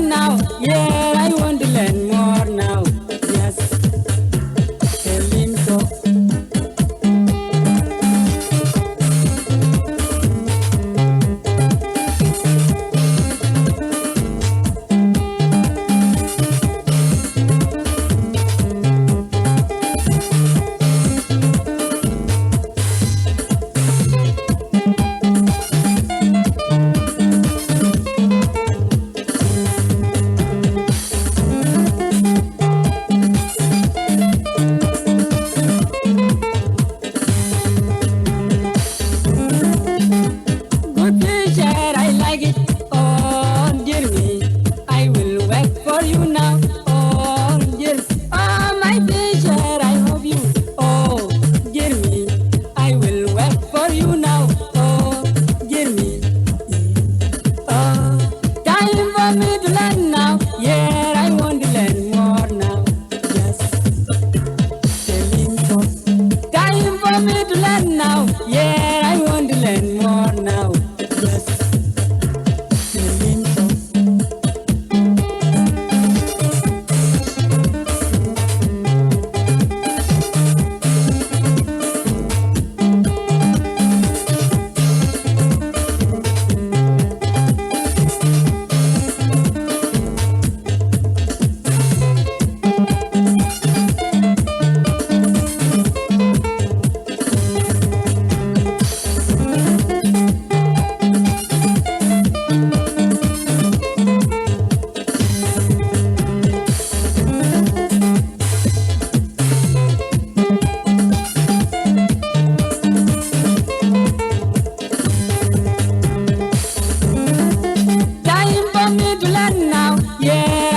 learn now. Yeah, I want to learn more now. Yes, tell him so. Good future, I like it. Oh, dear me, I will wait for you now. Oh, dear, oh, my future, I hope you. Oh, dear me, I will wait for you now. Oh, dear me. Oh, time for me to learn now. Yeah, I want to learn more now. Yes, tell him so. Time for me to learn now. Yeah, I want to learn more now. Yes, tell him so. Time for me to learn now. Yeah,